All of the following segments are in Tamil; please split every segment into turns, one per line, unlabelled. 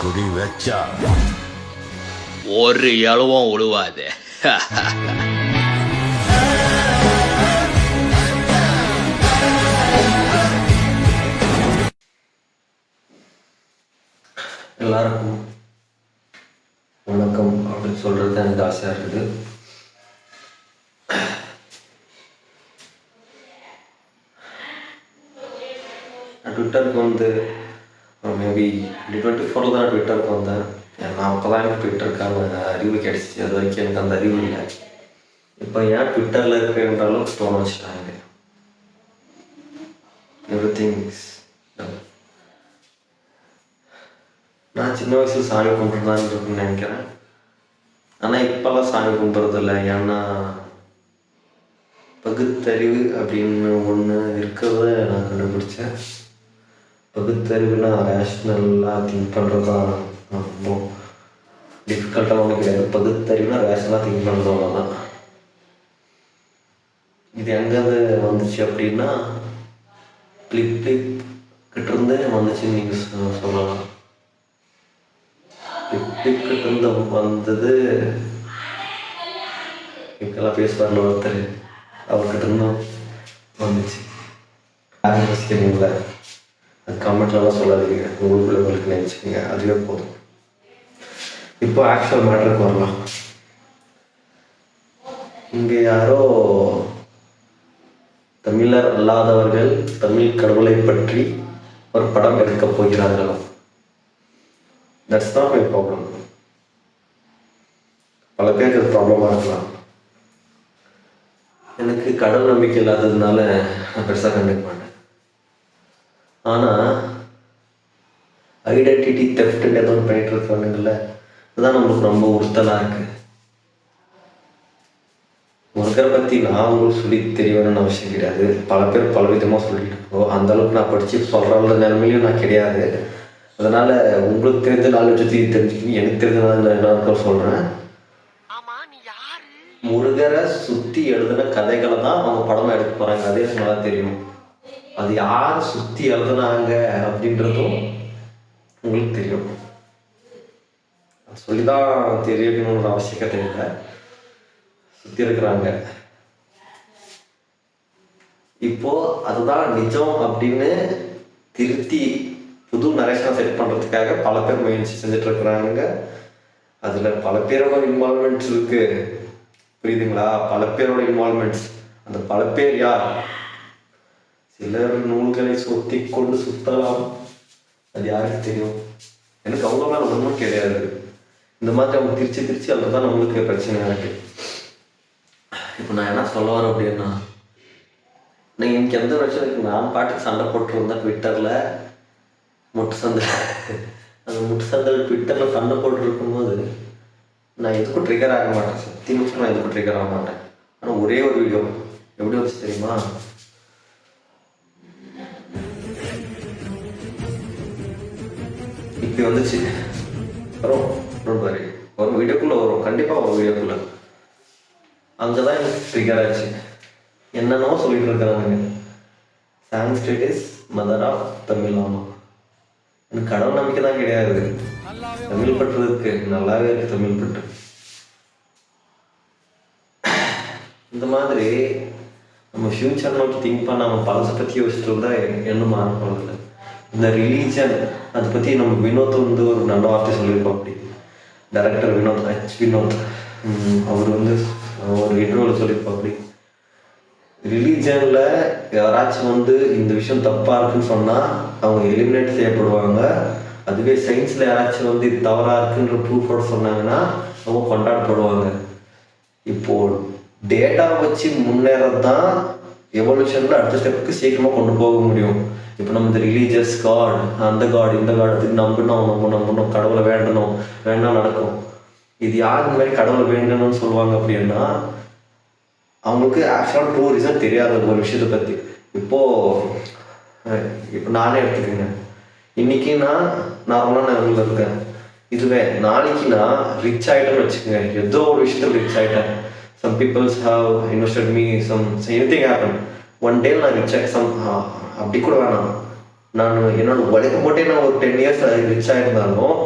குடி வச்சா
ஒரு இளவும் உழுவாது.
எல்லாருக்கும் வணக்கம் அப்படின்னு சொல்கிறது எனக்கு ஆசையாக இருக்குது. நான் ட்விட்டருக்கு வந்து மேபி 2024 தான் ட்விட்டருக்கு வந்தேன். நான் அப்போ தான் எனக்கு ட்விட்டருக்கான அறிவு கிடச்சிச்சு. அது வரைக்கும் எனக்கு அந்த அறிவு இல்லை. இப்போ ஏன் ட்விட்டரில் இருக்கிறன்ற அளவுக்கு தோண வச்சுட்டாங்க. எவ்ரிதிங்ஸ் நான் சின்ன வயசில் சாமி கும்பிட்றதான் இருக்குன்னு நினைக்கிறேன். ஆனால் இப்போல்லாம் சாமி கும்பிட்றதில்ல. ஏன்னா பகுத்தறிவு அப்படின்னு ஒன்று இருக்கிறத நான் கண்டுபிடிச்சேன். பகுத்தறிவுனா ரேஷ்னலாக திங்க் பண்ணுறது தான் ரொம்ப டிஃபிகல்ட்டாக ஒன்றும் கிடையாது. பகுத்தறிவுனா ரேஷ்னலாக திங்க் பண்ணுறது அவ்வளோதான். இது எங்கேருந்து வந்துச்சு அப்படின்னா ஃப்ளிப் கிட்டேருந்து வந்துச்சுன்னு நீங்கள் சொல்லலாம். ஃப்ளிப் கிட்டேருந்து வந்தது இப்போல்லாம் பேசுவார்ல ஒருத்தர், அவர்கிட்ட இருந்தும் வந்துச்சு. யாரும் யோசிக்கிறீங்களா? அது கமெண்ட்லாம் சொல்லாதீங்க, உங்களுக்கு நினச்சிக்கோங்க, அதுவே போதும். இப்போ ஆக்சுவல் மேட்டருக்கு வரலாம். இங்கே யாரோ தமிழர் அல்லாதவர்கள் தமிழ் கடவுளை பற்றி ஒரு படம் எடுக்கப் போகிறார்களாம். That's not my problem. பல பேருக்கு அது ப்ராப்ளமாக இருக்கலாம். எனக்கு கடவுள் நம்பிக்கை இல்லாததுனால நான் பெருசாக கண்டுக்க மாட்டேன். ஆனால் ஐடென்டிட்டி தெஃப்ட்டுன்னு ஏதோ ஒன்று பண்ணிகிட்டு இருக்கானுங்கள, அதுதான் நம்மளுக்கு ரொம்ப உறுத்தலாக இருக்குது. முருகரை பற்றி நான் உங்களுக்கு சொல்லி தெரியணும்னு அவசியம் கிடையாது. பல பேர் பல விதமாக சொல்லிட்டு இருக்கோம். அந்தளவுக்கு நான் படித்து சொல்கிற நிலைமையிலையும் நான் கிடையாது. அதனால் உங்களுக்கு தெரிஞ்ச நாலேஜ் பற்றி தெரிஞ்சுக்கணும். எனக்கு தெரிஞ்ச நான் சொல்கிறேன். முருகரை சுற்றி எழுதின கதைகளை தான் அவங்க படமாக எடுக்க போகிறாங்க. அதே நல்லா தெரியும். அது யார் சுற்றி எழுதுனாங்க அப்படின்றதும் உங்களுக்கு தெரியும். சொல்லி தான் தெரியணுன்ற அவசியக்கத்தை இல்லை. சுற்றி இருக்கிறாங்க. இப்போது அதுதான் நிஜம் அப்படின்னு திருத்தி புது நரேஷனாக செட் பண்ணுறதுக்காக பல பேர் முயற்சி செஞ்சிட்ருக்குறாங்க. அதில் பல பேரோட இன்வால்மெண்ட்ஸ் இருக்குது. புரியுதுங்களா? பல பேரோட இன்வால்மெண்ட்ஸ். அந்த பல பேர் யார்? சிலர் நூல்களை சொத்தி கொண்டு சுற்றலாம். அது யாருக்கு தெரியும்? எனக்கு அவ்வளோலாம் ஒன்றும் கிடையாது. இந்த மாதிரி அவங்க திருச்சி அதில் தான் நம்மளுக்கு பிரச்சனையாக இருக்குது. இப்போ நான் என்ன சொல்ல வரேன் அப்படின்னா, நீங்கள் எனக்கு எந்த பிரச்சனைக்கு நான் பாட்டுக்கு சண்டை போட்டுருந்தேன் ட்விட்டரில். அந்த முட்டு சந்தையில் ட்விட்டரில் சண்டை போட்டுருக்கும்போது நான் எதுக்கும் ட்ரிகர் ஆக மாட்டேன். சத்தியமாக நான் எதுக்கும் ட்ரிகர் ஆக மாட்டேன். ஆனால் ஒரே ஒரு வீடியோ எப்படி வச்சு தெரியுமா? இப்போ வந்துச்சு வரும் பாரு, ஒரு வீடியோக்குள்ளே வரும், கண்டிப்பாக ஒரு வீடியோக்குள்ளே. அங்கே தான் எனக்கு ட்ரிகர் ஆச்சு. என்னென்னவோ சொல்லிட்டு இருக்கிறாங்க. Sanskrit is mother of Tamil. ஆமாம், எனக்கு கடவுள் நம்பிக்கை தான் கிடையாது. தமிழ் பற்று இருக்கு, நல்லாவே இருக்கு தமிழ் பற்று. இந்த மாதிரி நம்ம ஃப்யூச்சர் நோக்கி திங்க் பண்ண நம்ம பழசை பற்றி யோசிச்சுட்டு இருந்தால் என்ன மாற போகிறதில்ல. இந்த ரிலீஜன் அதை பற்றி நம்ம வினோத் வந்து ஒரு நல்ல வார்த்தை சொல்லியிருப்போம். அப்படி டைரக்டர் வினோத் அவர் வந்து ஒரு இன்டர்வியூவில் சொல்லியிருப்போம். அப்படி ரிலீஜனில் யாராச்சும் வந்து இந்த விஷயம் தப்பாக இருக்குன்னு சொன்னால் அவங்க எலிமினேட் செய்யப்படுவாங்க. அதுவே சயின்ஸில் யாராச்சும் வந்து இது தவறாக இருக்குன்ற ப்ரூஃபோடு சொன்னாங்கன்னா அவங்க கொண்டாடப்படுவாங்க. இப்போது டேட்டா வச்சு முன்னேறது தான் எவல்யூஷனில் அடுத்த ஸ்டெப்புக்கு சீக்கிரமாக கொண்டு போக முடியும். இப்போ நம்ம இந்த ரிலீஜியஸ் காட், அந்த காட் இந்த காட் அதுக்கு நம்பணும், கடவுளை வேண்டணும், வேணா நடக்கும். இது யார் இந்த மாதிரி கடவுளை வேண்டணும்னு சொல்லுவாங்க அப்படின்னா அவங்களுக்கு ஆக்சுவலாக ட்ரூ ரீசன் தெரியாத ஒரு விஷயத்தை பற்றி. இப்போ நானே எடுத்துக்கோங்க. இன்றைக்கி நான் நார்மலாக நான் இதில் இருக்கேன். இதுவே நாளைக்கு நான் ரிச் ஆகிட்டேன்னு வச்சுக்கோங்க. ஏதோ ஒரு விஷயத்தில் ரிச் ஆகிட்டேன். Some peoples have invested me, some anything happen. One day நான் ரிச் ஆகி அப்படி கூட வேணாம், நான் என்னோட உழைப்பு போட்டே நான் ஒரு 10 இயர்ஸ் ரிச் ஆகிருந்தாலும்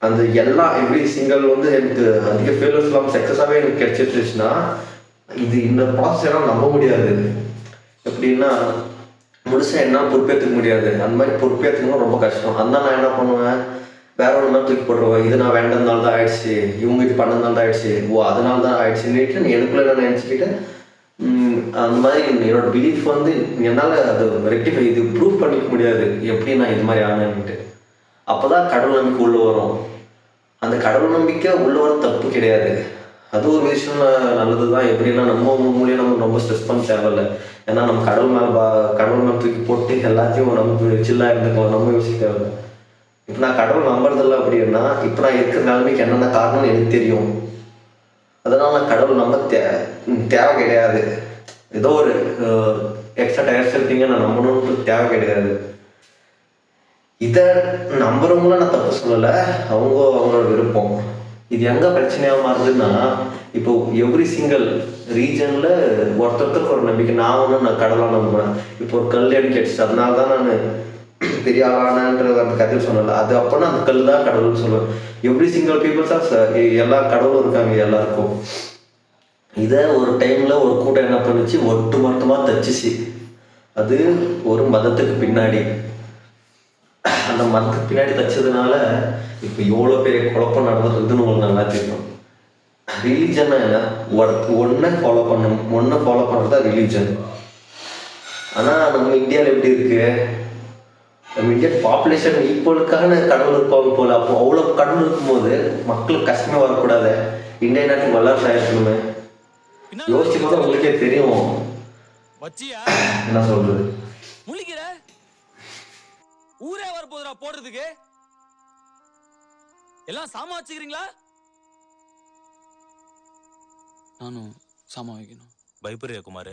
அந்த எல்லா எவ்ரி சிங்கிள் வந்து எனக்கு அதிக ஃபெயிலியர்ஸ் இல்லாமல் சக்ஸஸாகவே எனக்கு கிடைச்சிருச்சுன்னா இந்த ப்ராசஸ் எல்லாம் நம்ப முடியாது. எப்படின்னா முழுசாக என்ன பொறுப்பேற்றுக்க முடியாது. அந்த மாதிரி பொறுப்பேற்றுக்கணும் ரொம்ப கஷ்டம். அதனால் நான் என்ன பண்ணுவேன், வேற ஒரு மாதிரி தூக்கி போட்டுருவேன். இது நான் வேண்டதுனால தான் ஆயிடுச்சு, இவங்க இது பண்ணதுனால தான் ஆயிடுச்சு, அதனால தான் ஆயிடுச்சுன்னுட்டு எனக்குள்ள நான் நினச்சிக்கிட்டு அந்த மாதிரி என்னோட பிலீஃப் வந்து என்னால் அது ரெக்டிஃபை இது ப்ரூவ் பண்ணிக்க முடியாது எப்படி நான் இது மாதிரி ஆனேன்ட்டு. அப்போ தான் கடவுள் நம்பிக்கை உள்ளே வரும். அந்த கடவுள் நம்பிக்கை உள்ளே வர தப்பு கிடையாது, அது ஒரு விஷயம் நல்லது தான். எப்படின்னா நம்ம மூலியம் நம்ம ரொம்ப ஸ்ட்ரெஸ் பண்ண தேவையில்லை. ஏன்னா நம்ம கடவுள் மேலே தூக்கி போட்டு எல்லாத்தையும் நம்ம சில்லாக இருந்துக்கலாம், நம்ம யோசிக்க தேவையில்லை. இப்போ நான் கடவுள் நம்புறதில்லை அப்படின்னா இப்போ நான் இருக்கிற நிலைமைக்கு என்னென்ன காரணம்னு எனக்கு தெரியும். அதனால் நான் கடவுள் நம்ப தேவை கிடையாது. ஏதோ ஒரு எக்ஸ்ட்ரா டயர்ஸ் திங்க நான் நம்பணுன்றது தேவை கிடையாது. இதை நம்புறவங்கள நான் தப்பு சொல்லலை, அவங்களோட விருப்பம். இது எங்கே பிரச்சனையாக மாறுதுன்னா, இப்போ எவ்ரி சிங்கிள் ரீஜனில் ஒருத்தருக்கு ஒரு நம்பிக்கை. நான் கடவுளை நம்புவேன். இப்போ ஒரு கல் அடி கிடச்சிச்சு, அதனால தான் நான் பெரிய ஆளானன்ற அந்த கதையில் சொன்னல, அது அப்போனா அந்த கல் தான் கடவுள்னு சொல்லுவேன். எவ்ரி சிங்கிள் பீப்புள்ஸாக எல்லா கடவுளும் இருக்காங்க எல்லாருக்கும். இதை ஒரு டைமில் ஒரு கூட்டம் என்ன பண்ணுச்சு, ஒட்டு மொத்தமாக தச்சுச்சு. அது ஒரு மதத்துக்கு பின்னாடி, அந்த மதத்துக்கு பின்னாடி தச்சதுனால இப்போ எவ்வளோ பெரிய குழப்பம் நடந்துருக்குதுன்னு உங்களுக்கு நல்லா தெரியும். ரிலீஜன் என்ன, ஒன்றை ஃபாலோ பண்ணுறது தான் ரிலீஜன். ஆனால் நம்ம இந்தியாவில் எப்படி இருக்கு, நம்ம இந்தியன் பாப்புலேஷன் ஈக்குவலுக்கான கடவுள் இருப்பாங்க போல. அப்போ அவ்வளோ கடவுள் இருக்கும்போது மக்களுக்கு கஷ்டமே வரக்கூடாது, இந்தியா நாட்டுக்கு வல்லரசு ஆயிருக்கணுமே. யோசிச்சு போது உங்களுக்கே தெரியும் என்ன சொல்றது.
ஊரே வர போதுடா போடுறதுக்கு, எல்லாம் சாமா வச்சுக்கிறீங்களா? நானும் சாமா வைக்கணும். பயப்படுறியா குமார்?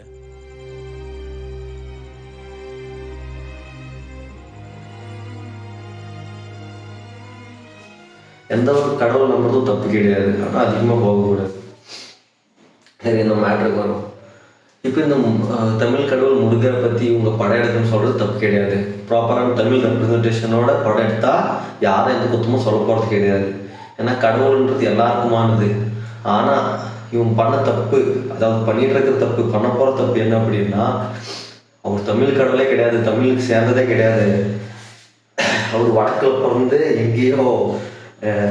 எந்த ஒரு கடவுள் நம்புறதும் தப்பு கிடையாது, ஆனால் அதிகமாக போகக்கூடாது. சரி, இந்த மேட்ருக்கு வரும். இப்போ இந்த தமிழ் கடவுள் முருகரை பற்றி இவங்க படம் எடுக்கணும்னு சொல்கிறது தப்பு கிடையாது. ப்ராப்பரான தமிழ் ரெப்ரஸன்டேஷனோட படம் எடுத்தால் யாரும் எந்த குத்தமும் சொல்ல போகிறது கிடையாது. ஏன்னா கடவுள்ன்றது எல்லாருக்குமானது. ஆனால் இவங்க பண்ண தப்பு, அதாவது பண்ணிட்டு இருக்கிற தப்பு, பண்ண போகிற தப்பு என்ன அப்படின்னா, அவர் தமிழ் கடவுளே கிடையாது, தமிழுக்கு சேர்ந்ததே கிடையாது. அவர் வடக்கில் பிறந்து எங்கேயோ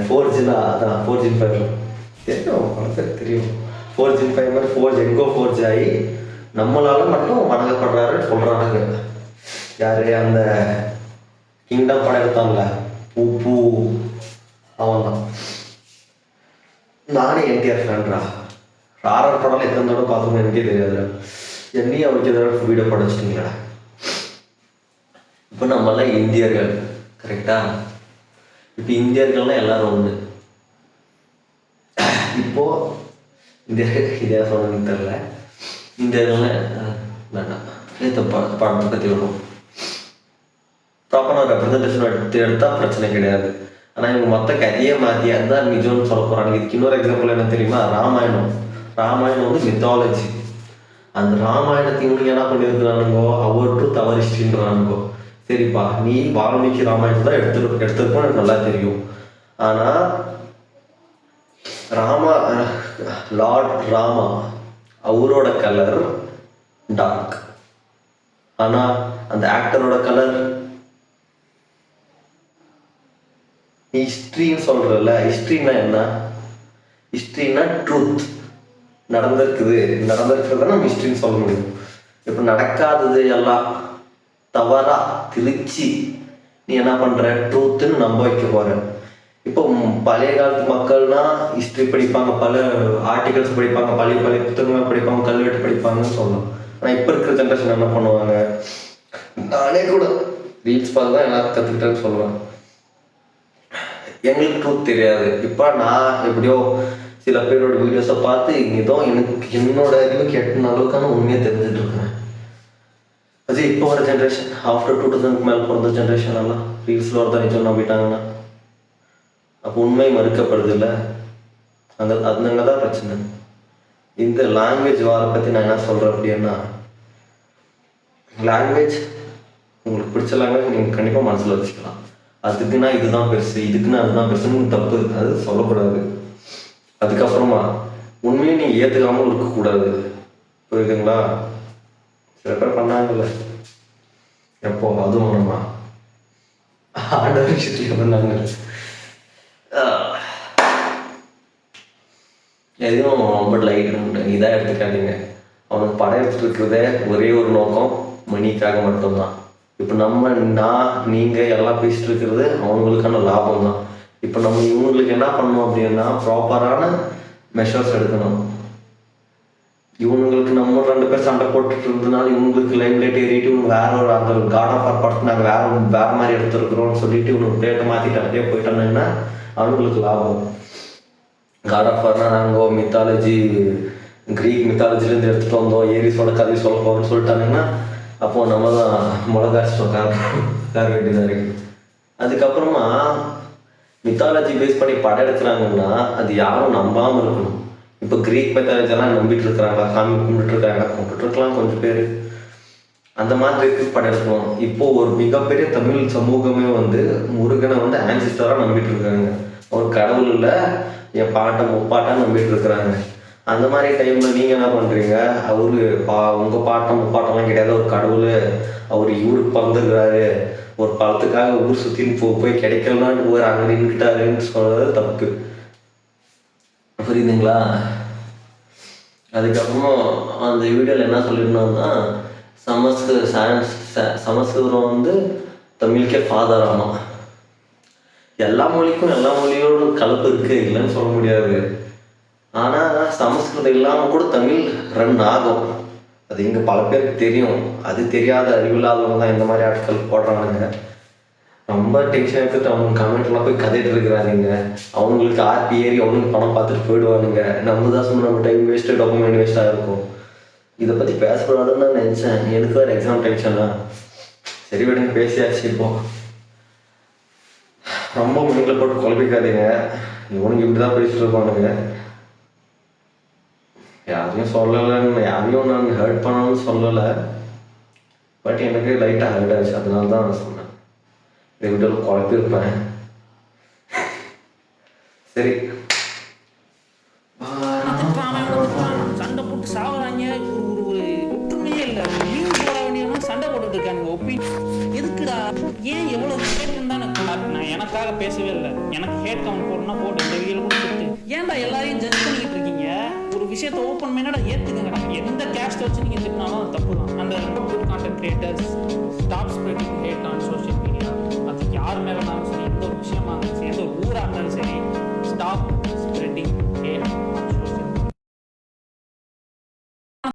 4G அதான் 4G5 தெரியும், படத்துக்கு தெரியும். 4G5 மாதிரி 4G எங்கோ 4G ஆகி நம்மளால மட்டும் வணங்கப்படுறாருன்னு சொல்கிறாங்க. யாரு, அந்த கிங்டம் படம் எடுத்தான்ல பூ, அவன் தான். நானே என்டிஆர் ஃபேன்ரா. ஆர்ஆர் படம் எத்தனை தடவை பார்த்தோம்னு எனக்கே தெரியாது. என்னையும் அவருக்கு எதாவது வீடியோ படிச்சிட்டிங்களா? இப்போ நம்மளாம் இந்தியர்கள், கரெக்டா? இப்போ இந்தியர்கள்லாம் எல்லாரும் ஒன்று. இப்போது இதே சொன்னதுன்னு தெரில, இந்தியர்கள்லாம் வேண்டாம், இந்த படத்தை பற்றி வரும். ப்ராப்பராக ரெப்ரஸன்டேஷன் எடுத்தால் பிரச்சனை கிடையாது. ஆனால் இவங்க மொத்த கதையே மாற்றி அதுதான் நிஜம்னு சொல்ல போகிறாங்க. இதுக்கு இன்னொரு எக்ஸாம்பிள் என்ன தெரியுமா, ராமாயணம். ராமாயணம் வந்து மித்தாலஜி. அந்த ராமாயணத்தை இவங்க என்ன பண்ணியிருக்கிறானுங்கோ, அவர்கிட்ட தவறிச்சின்றானுங்கோ. சரிப்பா, நீ வால்மீகி ராமாயணத்தை தான் எடுத்துருப்போம், எனக்கு நல்லா தெரியும். ஆனால் லார்ட் ராமா அவரோட கலர் டார்க், ஆனால் அந்த ஆக்டரோட கலர். ஹிஸ்ட்ரின்னு சொல்கிறல்ல, ஹிஸ்ட்ரின்னா என்ன? ஹிஸ்ட்ரின்னா ட்ரூத். நடந்திருக்கிறத நம்ம ஹிஸ்ட்ரின்னு சொல்ல முடியும். இப்போ நடக்காதது எல்லாம் தவறா திருச்சி நீ என்ன பண்ணுற, ட்ரூத்துன்னு நம்ப வைக்க போகிற. இப்போ பழைய காலத்து மக்கள்னா ஹிஸ்ட்ரி படிப்பாங்க, பல ஆர்டிகல்ஸ் படிப்பாங்க, பழைய புத்தகங்கள் படிப்பாங்க, கல்வெட்டு படிப்பாங்கன்னு சொல்லலாம். ஆனால் இப்போ இருக்கிற ஜென்ரேஷன் என்ன பண்ணுவாங்க, நானே கூட ரீல்ஸ் பார்த்து தான் எல்லாரும் கற்றுக்கிட்டேன்னு சொல்லுவேன். எங்களுக்கு ட்ரூத் தெரியாது. இப்போ நான் எப்படியோ சில பேரோட வீடியோஸை பார்த்து ஏதோ எனக்கு என்னோட அறிவுக்கு எட்டுன அளவுக்கான உண்மையை தெரிஞ்சுட்டு இருக்கேன். அது இப்போ வர ஜென்ரேஷன், ஆஃப்டர் 2000 மேலே பிறந்த ஜென்ரேஷன் எல்லாம் ரீல்ஸில் ஒருத்தர் நிச்சயம் நம்பிட்டாங்கன்னா அப்போ உண்மை மறுக்கப்படுது இல்லை? அதுங்க தான் பிரச்சனை. இந்த லாங்குவேஜ் வாரை பற்றி நான் என்ன சொல்கிறேன் அப்படின்னா, லாங்குவேஜ் உங்களுக்கு பிடிச்ச லாங்குவேஜ் நீங்கள் கண்டிப்பாக மனசில் வச்சுக்கலாம். அதுக்குன்னா இதுதான் பெருசு, இதுக்குன்னா அதுதான் பெருசுன்னு தப்பு அது சொல்லக்கூடாது. அதுக்கப்புறமா உண்மையை நீங்கள் ஏற்றுக்காமல் இருக்கக்கூடாது. புரியுதுங்களா? சில பேர் பண்ணாங்கல்ல, எப்போ அதுவும் நம்ம ஆண்டவர் விஷயத்துல பண்ணாங்க. எதுவும் ரொம்ப லைட் இதாக எடுத்துக்காதீங்க. அவனுக்கு படம் எடுத்துட்டு இருக்கிறதே ஒரே ஒரு நோக்கம், மணிக்காக மட்டும்தான். இப்போ நீங்கள் எல்லாம் பேசிட்டு இருக்கிறது அவங்களுக்கான லாபம் தான். இப்போ நம்ம இவங்களுக்கு என்ன பண்ணணும் அப்படின்னா ப்ராப்பரான மெஷர்ஸ் எடுக்கணும். இவங்களுக்கு நம்ம 2 பேர் சண்டை போட்டுட்டு இருந்ததுனால இவங்களுக்கு லைம் லைட் ஏறிட்டு இவங்க வேற ஒரு அந்த காட் ஆஃப் ஆர் படத்தை நாங்கள் வேற மாதிரி எடுத்துருக்குறோம்னு சொல்லிட்டு இவங்களுக்கு டேட்டை மாற்றிட்டு அப்படியே போயிட்டாங்கன்னா அவங்களுக்கு லாபம். காட் ஆஃப் வார்னா நாங்கள் மித்தாலஜி க்ரீக் மித்தாலஜிலேருந்து எடுத்துகிட்டு வந்தோம், ஏரிஸோட கதையை சொல்ல போகிறோம்னு சொல்லிட்டாங்கன்னா அப்போது நம்ம தான் மிளகாச்சிட்டோம் கார வேண்டியதாக இருக்குது. அதுக்கப்புறமா மித்தாலஜி பேஸ் பண்ணி படம் எடுக்கிறாங்கன்னா அது யாரும் நம்பாமல் இருக்கணும். இப்போ க்ரீக் மெத்தாலஜெல்லாம் நம்பிட்டு இருக்கிறாங்களா, சாமி கும்பிட்டுருக்கலாம் கொஞ்சம் பேர், அந்த மாதிரி படம் எடுக்கணும். இப்போது ஒரு மிகப்பெரிய தமிழ் சமூகமே முருகனை ஆன்சிஸ்டராக நம்பிட்டு இருக்காங்க. ஒரு கடவுள் இல்லை, என் பாட்டை முப்பாட்டாக நம்பிட்டு இருக்கிறாங்க. அந்த மாதிரி டைமில் நீங்கள் என்ன பண்ணுறீங்க, உங்கள் பாட்டை முப்பாட்டெல்லாம் கிடையாது, ஒரு கடவுள் அவர் ஊருக்கு பிறந்துருக்கிறாரு, ஒரு பழத்துக்காக ஊர் சுற்றின்னு போய் கிடைக்கலனான்னு ஒரு அங்கே நின்றுட்டாருன்னு சொல்கிறது தப்பு. புரியுதுங்களா? அதுக்கப்புறம் அந்த வீடியோவில் என்ன சொல்லியிருந்தோம்னா சமஸ்கிருதம் தமிழுக்கே ஃபாதர் ஆமாம். எல்லா மொழியோட கலப்பு இருக்குது, இல்லைன்னு சொல்ல முடியாது. ஆனால் சமஸ்கிருதம் இல்லாமல் கூட தமிழ் ரன் ஆகும். அது இங்கே பல பேருக்கு தெரியும். அது தெரியாத அறிவில்லாதவங்க தான் இந்த மாதிரி ஆட்கள் போடுறானுங்க. ரொம்ப டென்ஷன் எடுத்துட்டு அவங்க கமெண்ட்லாம் போய் கதைட்டு இருக்கிறாங்க. அவங்களுக்கு ஆர்பி ஏறி அவங்களுக்கு பணம் பார்த்துட்டு போயிடுவானுங்க. நம்ம தான் சும்மா நம்ம டைம் வேஸ்ட்டு, டாக்குமெண்ட் வேஸ்ட்டாக இருக்கும். இதை பற்றி பேசக்கூடாதுன்னு தான் நினச்சேன். எனக்கு வேறு எக்ஸாம் டென்ஷனா. சரி விடுங்க, பேசியாச்சு. இப்போ ரொம்ப மைண்டில் போட்டு குழப்பிக்காதீங்க. இவனுக்கு இப்படி தான் பேசிட்டு இருப்பானுங்க. யாரையும் சொல்லலைன்னு, யாரையும் நான் ஹர்ட் பண்ணணும்னு சொல்லலை. பட் எனக்கு லைட்டாக ஹர்ட் ஆச்சு, அதனால தான் நான் சொன்னேன். இந்த வீட்டில் குழப்பிருப்பேன். சரி,
சண்டை போட்டு சாகுறாங்க. ஒரு ஒற்றுமையே இல்லை. லீவ் போட வேண்டியவங்க சண்டை போட்டுட்டு இருக்காங்க. எதுக்குடா, ஏன் எவ்வளோ ஹேட் தானே. நான் எனக்காக பேசவே இல்லை. எனக்கு ஹேட் கவுண்ட் போடணும்னா போட்டு இந்த வீடியோ கொடுத்துட்டு ஏன்டா எல்லாரையும் ஜட்ஜ் பண்ணிக்கிட்டு இருக்கீங்க? ஒரு விஷயத்தை ஓப்பன் பண்ணடா, ஏற்றுக்குங்கடா. எந்த கேஸ்ட் வச்சு நீங்கள் திட்டினாலும் அது தப்பு தான். அந்த good content creators stop spreading hate on social